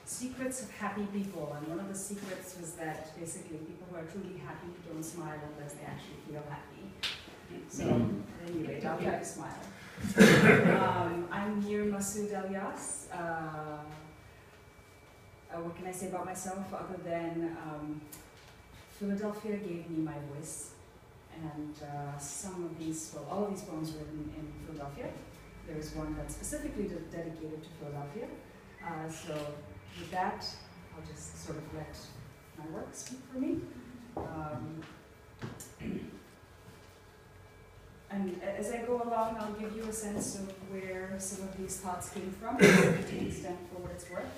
secrets of happy people, and one of the secrets was that basically people who are truly happy don't smile unless they actually feel happy. So anyway, I'll try to smile. I'm Mir Masood Elias. What can I say about myself other than Philadelphia gave me my voice, and some of these, well, all of these poems were written in Philadelphia. There is one that's specifically dedicated to Philadelphia. So with that, I'll just sort of let my work speak for me. And as I go along, I'll give you a sense of where some of these thoughts came from, to the extent for what it's worth.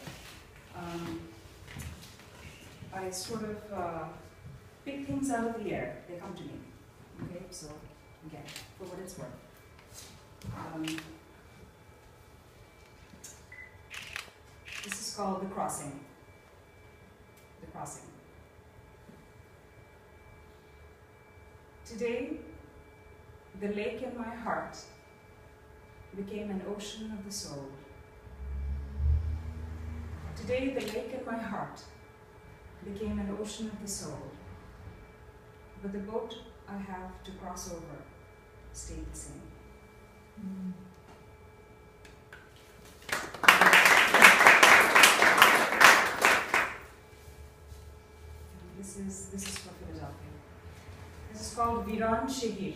I sort of pick things out of the air. They come to me. Okay, so again, for what it's worth. This is called The Crossing. The Crossing. Today, the lake in my heart became an ocean of the soul. Today, the lake in my heart became an ocean of the soul. But the boat I have to cross over stayed the same. This is for Philadelphia. This is called Viran Shehir.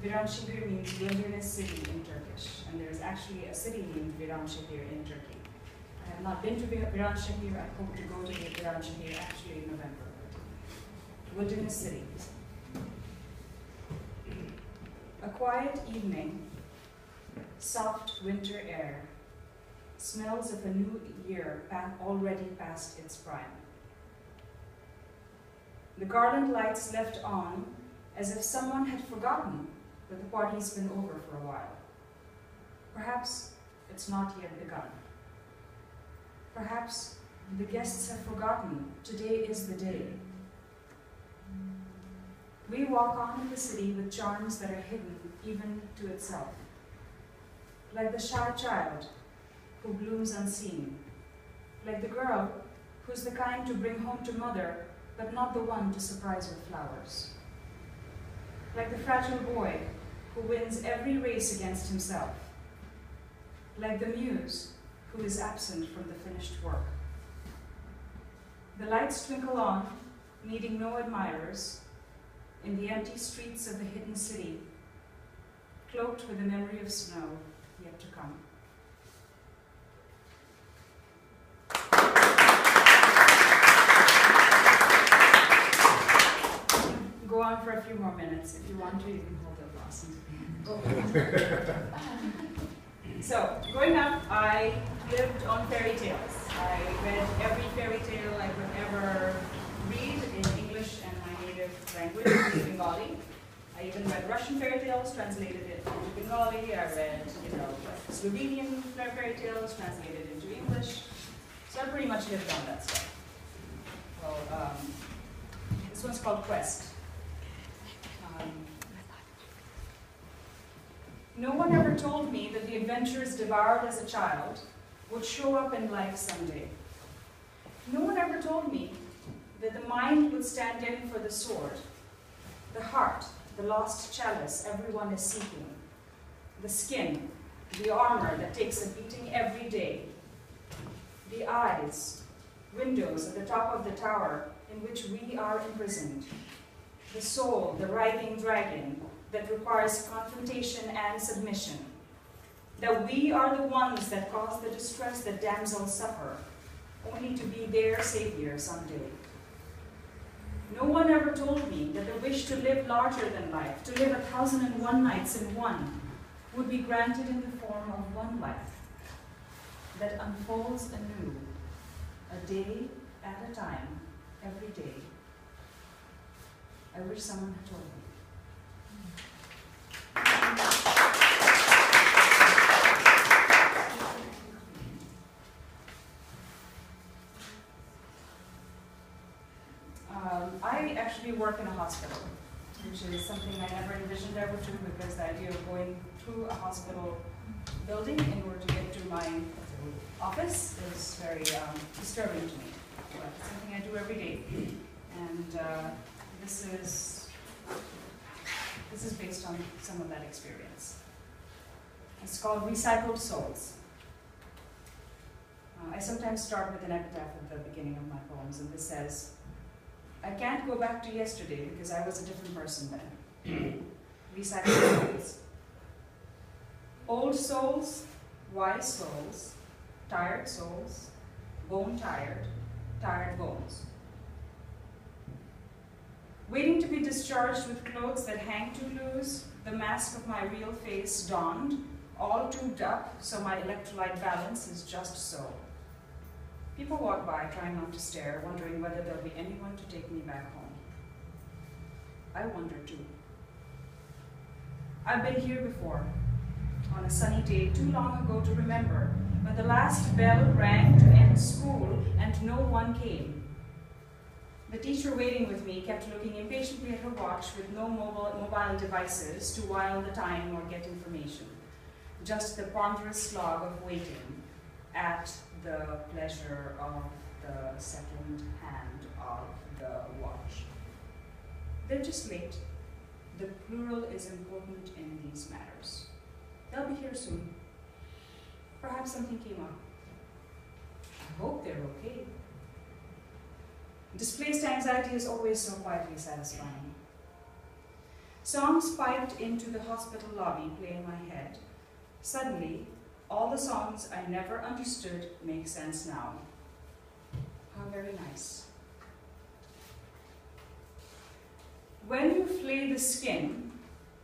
Viran Shehir means wilderness city in Turkish, and there is actually a city named Viran Shehir in Turkey. I have not been to Viran Shehir. I hope to go to Viran Shehir actually in November. Wilderness city. A quiet evening, soft winter air, smells of a new year already past its prime. The garland lights left on as if someone had forgotten that the party's been over for a while. Perhaps it's not yet begun. Perhaps the guests have forgotten today is the day. We walk on in the city with charms that are hidden even to itself. Like the shy child who blooms unseen. Like the girl who's the kind to bring home to mother, but not the one to surprise with flowers. Like the fragile boy who wins every race against himself. Like the muse who is absent from the finished work. The lights twinkle on, needing no admirers, in the empty streets of the hidden city, cloaked with the memory of snow yet to come. Go on for a few more minutes. If you want to, you can hold the glass into the end. So, growing up, I lived on fairy tales. I read every fairy tale I could ever read in English and my native language, Bengali. I even read Russian fairy tales, translated it into Bengali. I read, Slovenian fairy tales, translated into English. So I pretty much lived on that stuff. Well, this one's called Quest. No one ever told me that the adventures devoured as a child would show up in life someday. No one ever told me that the mind would stand in for the sword, the heart, the lost chalice everyone is seeking, the skin, the armor that takes a beating every day, the eyes, windows at the top of the tower in which we are imprisoned, the soul, the writhing dragon that requires confrontation and submission, that we are the ones that cause the distress that damsels suffer, only to be their savior someday. No one ever told me that the wish to live larger than life, to live 1,001 nights in one, would be granted in the form of one life that unfolds anew, a day at a time, every day. I wish someone had told me. I actually work in a hospital, which is something I never envisioned I would do, because the idea of going through a hospital building in order to get to my office is very disturbing to me. But it's something I do every day. And this is based on some of that experience. It's called Recycled Souls. I sometimes start with an epitaph at the beginning of my poems, and this says, I can't go back to yesterday because I was a different person then. Recycled souls. Old souls, wise souls, tired souls, bone-tired, tired bones. Waiting to be discharged with clothes that hang too loose, the mask of my real face donned, all tubed up so my electrolyte balance is just so. People walk by, trying not to stare, wondering whether there'll be anyone to take me back home. I wonder too. I've been here before, on a sunny day too long ago to remember, when the last bell rang to end school and no one came. The teacher waiting with me kept looking impatiently at her watch with no mobile devices to while the time or get information. Just the ponderous slog of waiting at the pleasure of the second hand of the watch. They're just late. The plural is important in these matters. They'll be here soon. Perhaps something came up. I hope they're okay. Displaced anxiety is always so quietly satisfying. Songs piped into the hospital lobby play in my head. Suddenly, all the songs I never understood make sense now. How very nice. When you flay the skin,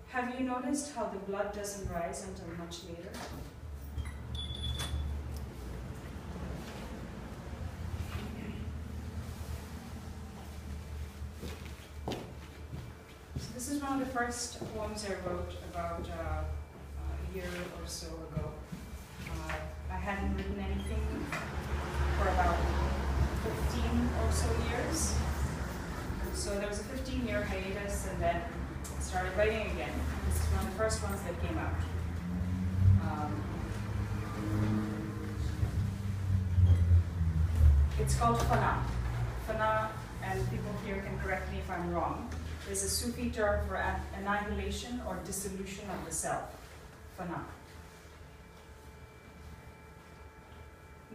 have you noticed how the blood doesn't rise until much later? So this is one of the first poems I wrote about a year or so ago. I hadn't written anything for about 15 or so years. So there was a 15-year hiatus, and then I started writing again. This is one of the first ones that came out. It's called Fana. Fana, and people here can correct me if I'm wrong, is a Sufi term for annihilation or dissolution of the self. Fana.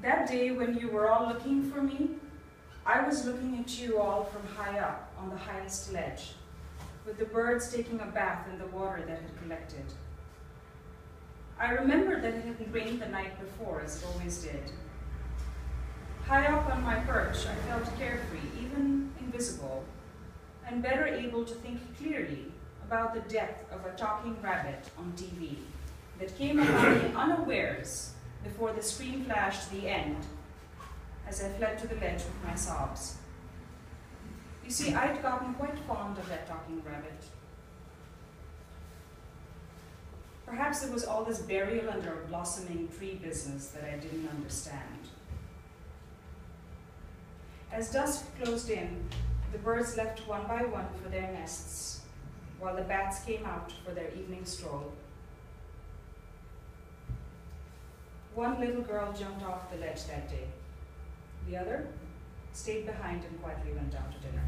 That day when you were all looking for me, I was looking at you all from high up on the highest ledge, with the birds taking a bath in the water that had collected. I remembered that it had rained the night before, as it always did. High up on my perch, I felt carefree, even invisible, and better able to think clearly about the death of a talking rabbit on TV that came upon me unawares before the screen flashed the end as I fled to the ledge with my sobs. You see, I'd gotten quite fond of that talking rabbit. Perhaps it was all this burial under a blossoming tree business that I didn't understand. As dusk closed in, the birds left one by one for their nests, while the bats came out for their evening stroll. One little girl jumped off the ledge that day. The other stayed behind and quietly went down to dinner.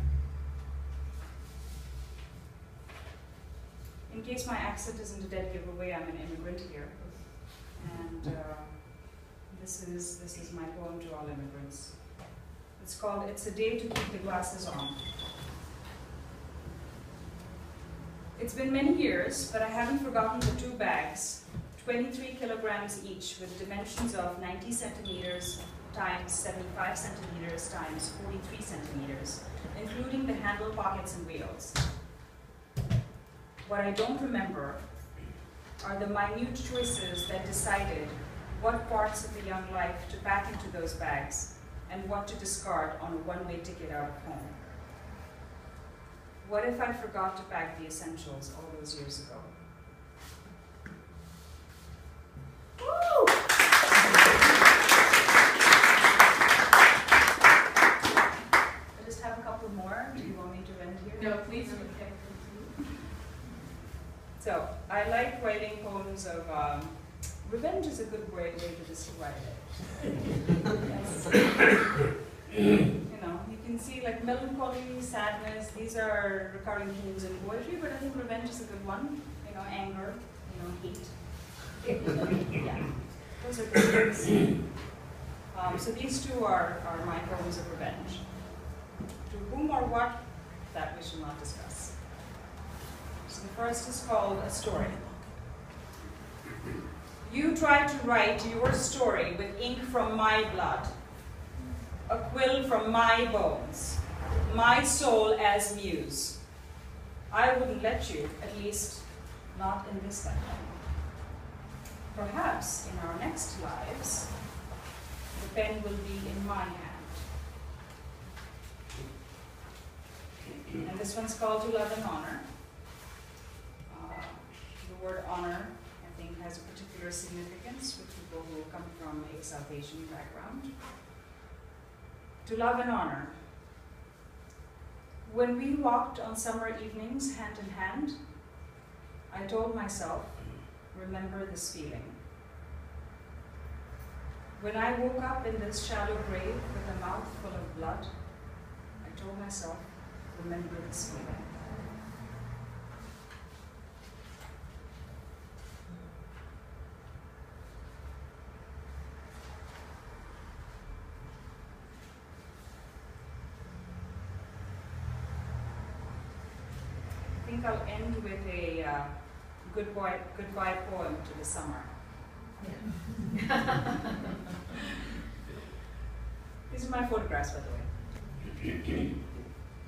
In case my accent isn't a dead giveaway, I'm an immigrant here. And this is my poem to all immigrants. It's called It's a Day to Keep the Glasses On. It's been many years, but I haven't forgotten the 2 bags, 23 kilograms each, with dimensions of 90 centimeters times 75 centimeters times 43 centimeters, including the handle, pockets, and wheels. What I don't remember are the minute choices that decided what parts of the young life to pack into those bags and what to discard on a one-way ticket out of home. What if I forgot to pack the essentials all those years ago? Woo! I just have a couple more. Do you want me to end here? No, please. So, I like writing poems of Revenge is a good way to describe it. You can see like melancholy, sadness, these are recurring themes in poetry, but I think revenge is a good one. Anger, hate. Yeah, those are good things. So these two are my poems of revenge. To whom or what, that we shall not discuss. So the first is called A Story. You tried to write your story with ink from my blood, a quill from my bones, my soul as muse. I wouldn't let you, at least not in this lifetime. Perhaps in our next lives, the pen will be in my hand. And this one's called To Love and Honor. The word honor, I think, has a particular significance with people who come from a South Asian background. To love and honor. When we walked on summer evenings hand in hand, I told myself, remember this feeling. When I woke up in this shallow grave with a mouth full of blood, I told myself, remember this feeling. I think I'll end with a goodbye poem to the summer. Yeah. These are my photographs, by the way.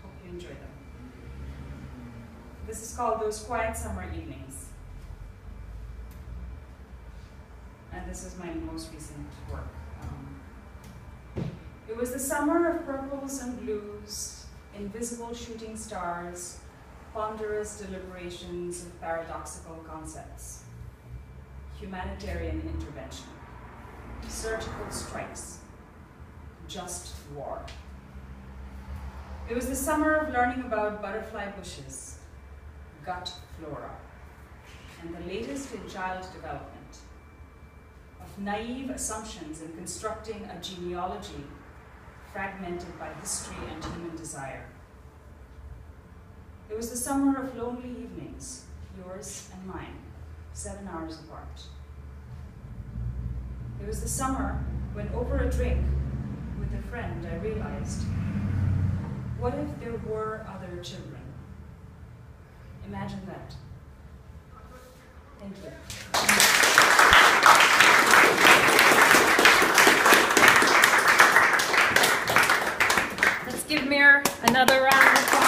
Hope you enjoy them. This is called Those Quiet Summer Evenings. And this is my most recent work. It was the summer of purples and blues, invisible shooting stars, ponderous deliberations of paradoxical concepts, humanitarian intervention, surgical strikes, just war. It was the summer of learning about butterfly bushes, gut flora, and the latest in child development, of naive assumptions in constructing a genealogy fragmented by history and human desire. It was the summer of lonely evenings, yours and mine, 7 hours apart. It was the summer when over a drink with a friend I realized, what if there were other children? Imagine that. Thank you. Let's give Mir another round of applause.